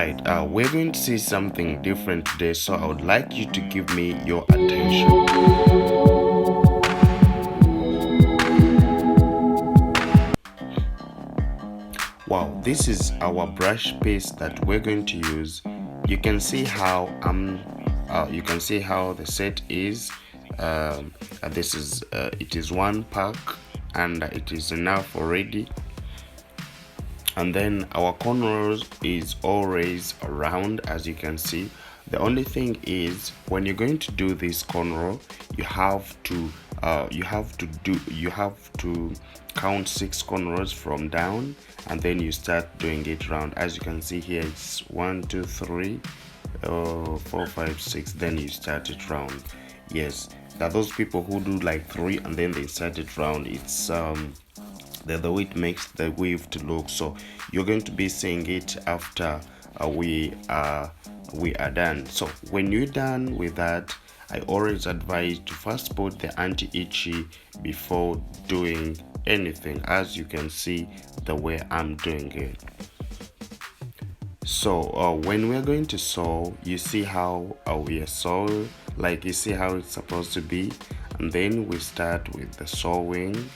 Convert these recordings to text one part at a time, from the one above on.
Alright, we're going to see something different today, so I would like you to give me your attention. Wow, this is our brush paste that we're going to use. You can see how the set is. This is it is one pack and it is enough already. And then our cornrows is always round, as you can see. The only thing is, when you're going to do this cornrow, you have to count 6 cornrows from down, and then you start doing it round. As you can see here, it's 1 2 3 4 5 6, then you start it round. Yes, there are those people who do like 3 and then they start it round. It's the way it makes the wave to look. So you're going to be seeing it after we are done. So when you're done with that, I always advise to first put the anti-itchy before doing anything, as you can see the way I'm doing it. So when we're going to sew, you see how we sew, like you see how it's supposed to be, and then we start with the sewing.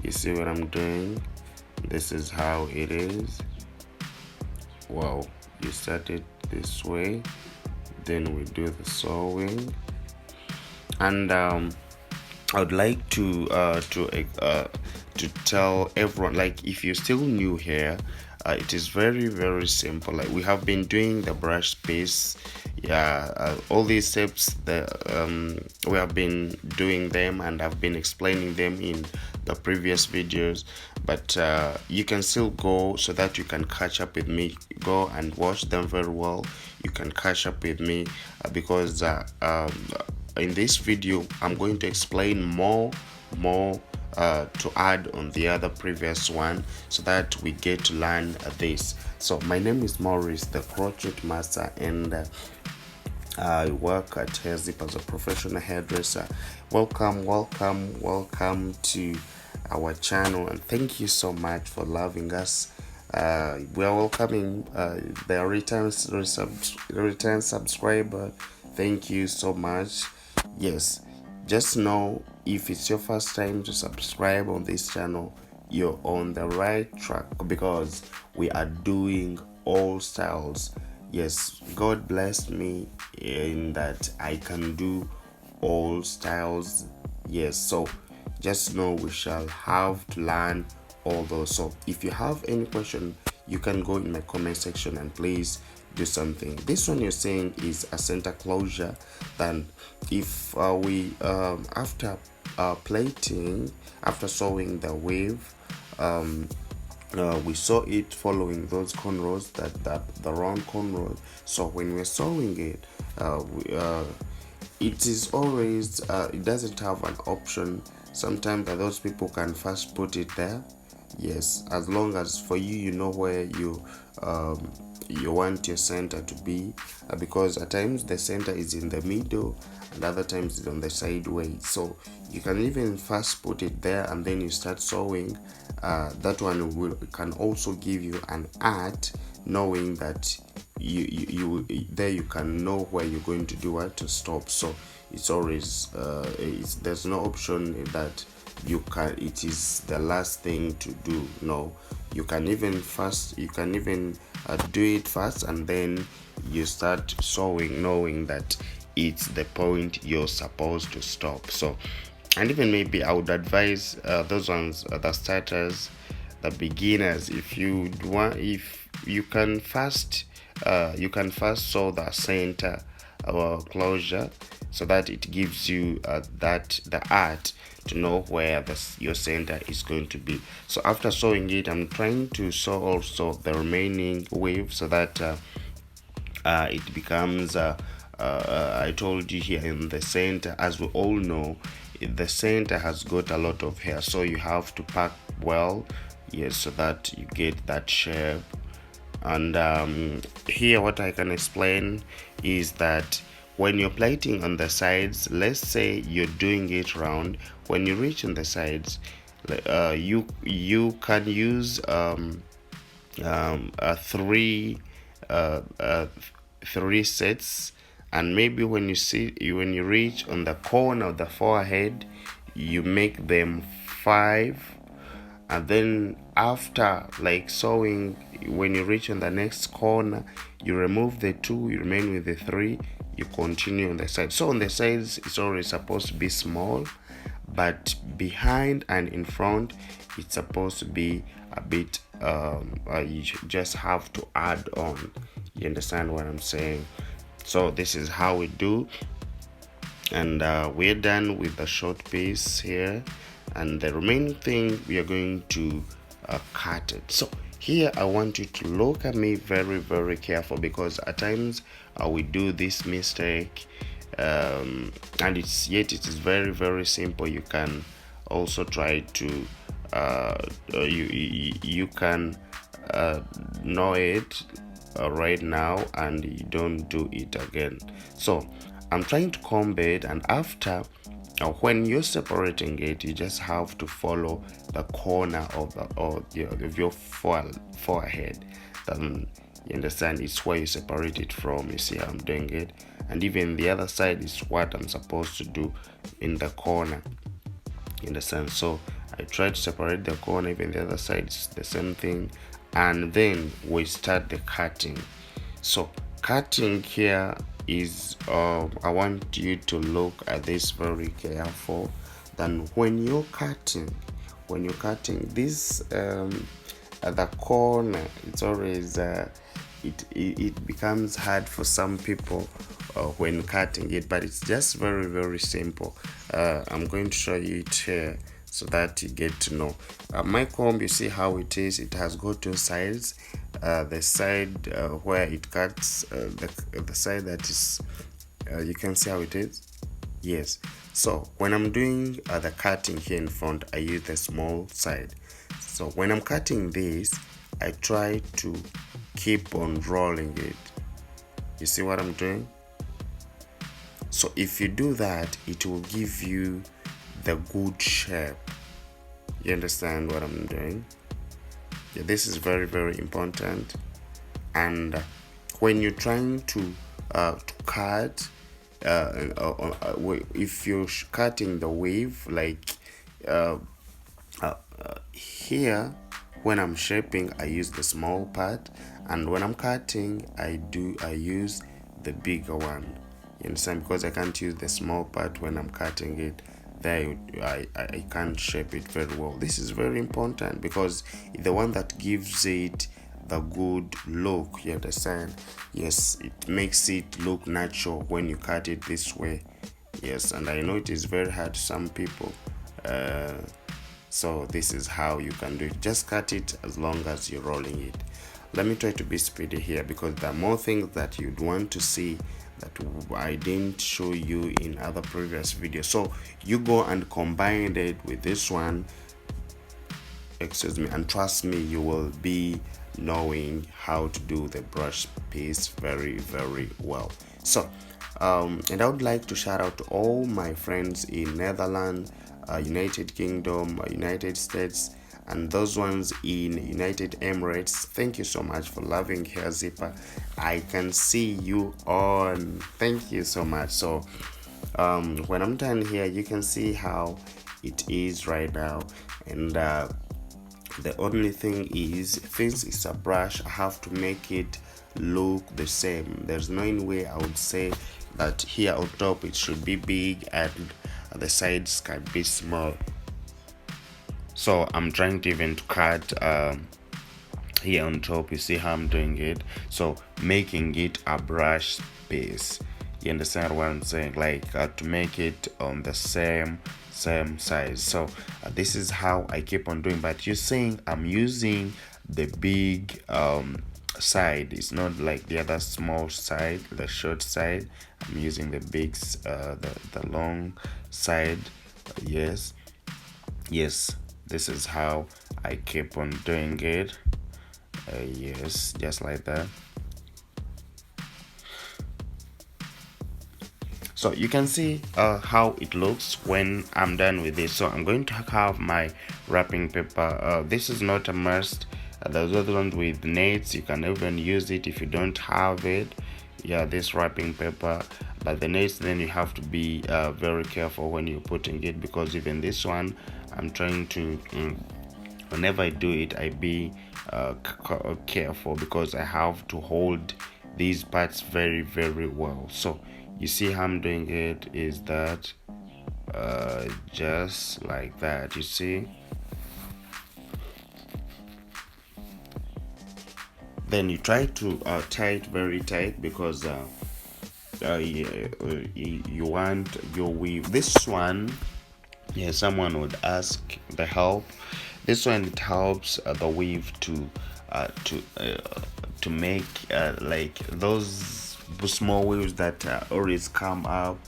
You see what I'm doing? This is how it is. Wow, you start it this way, then we do the sewing. And I would like to tell everyone, like, if you're still new here, it is very simple. Like, we have been doing the brush paste, all these steps that we have been doing them, and I've been explaining them in the previous videos, but you can still go so that you can catch up with me. Go and watch them very well. You can catch up with me because in this video I'm going to explain more to add on the other previous one, so that we get to learn this. So my name is Maurice, the crochet master, and I work at Hairstyles as a professional hairdresser. Welcome to our channel, and thank you so much for loving us. We are welcoming the return subscriber. Thank you so much. Yes, just know, if it's your first time to subscribe on this channel, you're on the right track, because we are doing all styles. Yes, God blessed me in that I can do all styles. Yes, so just know we shall have to learn all those. So if you have any question, you can go in my comment section and please do something. This one you're saying is a center closure. Then if we after plaiting, after sewing the wave, we sew it following those cornrows, the round cornrows. So when we're sewing it, it is always it doesn't have an option. Sometimes those people can first put it there. Yes, as long as for you, you know where you want your center to be, because at times the center is in the middle and other times it's on the sideways. So you can even first put it there and then you start sewing. That one can also give you an art, knowing that you there you can know where you're going to do what to stop. So it's always there's no option that you can, it is the last thing to do. No, you can even do it first and then you start sewing, knowing that it's the point you're supposed to stop. So, and even maybe I would advise those ones, the starters, the beginners, if you can first sew the center closure, so that it gives you the art to know where your center is going to be. So after sewing it, I'm trying to sew also the remaining wave, so that it becomes I told you here in the center, as we all know, the center has got a lot of hair, so you have to pack well, yes, so that you get that shape. And here what I can explain is that when you're plaiting on the sides, let's say you're doing it round, when you reach on the sides, you can use a 3 uh, uh, 3 sets, and maybe when you reach on the corner of the forehead, you make them 5, and then after like sewing, when you reach on the next corner, you remove the 2, you remain with the 3, you continue on the side. So on the sides it's always supposed to be small, but behind and in front it's supposed to be a bit you just have to add on. You understand what I'm saying? So this is how we do, and we're done with the short piece here, and the remaining thing we are going to cut it. So here I want you to look at me very, very careful, because at times we do this mistake, and it is very, very simple. You can also try to you can know it right now, and you don't do it again. So I'm trying to comb it, and after when you're separating it, you just have to follow the corner of your forehead. You understand? It's where you separate it from. You see how I'm doing it, and even the other side is what I'm supposed to do in the corner. You understand? So I try to separate the corner, even the other side is the same thing, and then we start the cutting. So cutting here is I want you to look at this very careful. Then when you're cutting this at the corner, it's always it becomes hard for some people when cutting it, but it's just very, very simple. I'm going to show you it here so that you get to know. My comb, you see how it is. It has got 2 sides. The side where it cuts, the side that is, you can see how it is. Yes. So when I'm doing the cutting here in front, I use the small side. So when I'm cutting this, I try to keep on rolling it. You see what I'm doing? So if you do that, it will give you the good shape. You understand what I'm doing? Yeah, this is very, very important. And when you're trying to cut, if you're cutting the wave, like here, when I'm shaping, I use the small part, and when I'm cutting, I use the bigger one. You understand? Because I can't use the small part when I'm cutting it. There, I can't shape it very well. This is very important because it's the one that gives it the good look. You understand? Yes, it makes it look natural when you cut it this way. Yes, and I know it is very hard to some people. So this is how you can do it. Just cut it as long as you're rolling it. Let me try to be speedy here, because there are more things that you'd want to see that I didn't show you in other previous videos. So you go and combine it with this one, and trust me, you will be knowing how to do the brush piece very, very well. So and I would like to shout out to all my friends in Netherlands, United Kingdom, United States, and those ones in United Emirates. Thank you so much for loving Hair Zipper. I can see you on. Thank you so much. So when I'm done here, you can see how it is right now, and the only thing is, since it's a brush, I have to make it look the same. There's no way I would say that here on top it should be big and the sides can be small. So I'm trying to even cut here on top. You see how I'm doing it? So making it a brush piece. You understand what I'm saying? Like to make it on the same size. So this is how I keep on doing. But you're saying I'm using the big side. It's not like the other small side, the short side. I'm using the big the long side. Yes, this is how I keep on doing it. Yes, just like that. So you can see how it looks when I'm done with this. So I'm going to have my wrapping paper. This is not a must. There's other ones with nets. You can even use it if you don't have it. Yeah, this wrapping paper. But the nets, then you have to be very careful when you're putting it, because even this one, I'm trying to whenever I do it, I be careful, because I have to hold these parts very well. So you see how I'm doing it is that just like that, you see. Then you try to tie it very tight, because you want your weave. This one, yeah, someone would ask the help. This one, it helps the weave to make like those small waves that always come up,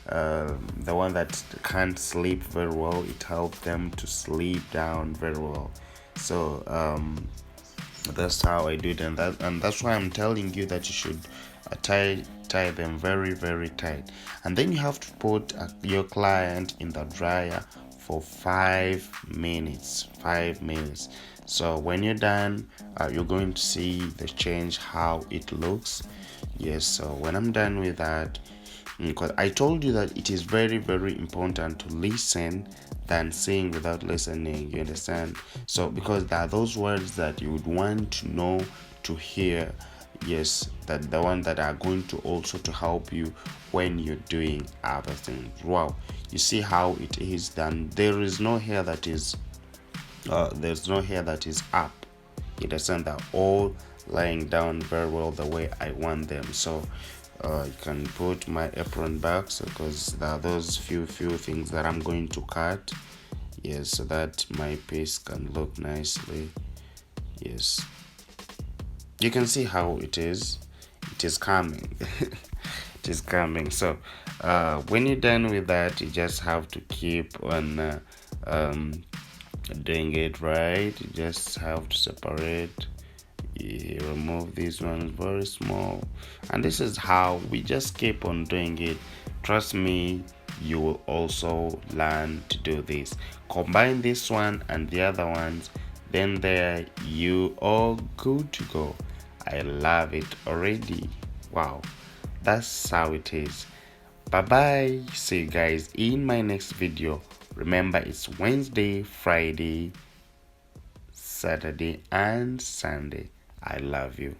the one that can't sleep very well. It helps them to sleep down very well. So that's how I do it, and that's why I'm telling you that you should tie them very tight. And then you have to put your client in the dryer for 5 minutes. So when you're done, you're going to see the change, how it looks. Yes, so when I'm done with that, because I told you that it is very important to listen than saying without listening, you understand? So because there are those words that you would want to know, to hear, yes, that the one that are going to also to help you when you're doing other things. Wow, you see how it is done. There is no hair that is there's no hair that is up. You understand? They're all lying down very well the way I want them. So you can put my apron back, so because there are those few things that I'm going to cut, yes, so that my piece can look nicely. Yes, you can see how it is coming. It is coming. So when you're done with that, you just have to keep on doing it right. You just have to separate. You remove these ones very small, and this is how we just keep on doing it. Trust me, you will also learn to do this. Combine this one and the other ones, then there you are good to go. I love it already. Wow, that's how it is. Bye bye. See you guys in my next video. Remember, it's Wednesday, Friday, Saturday and Sunday. I love you.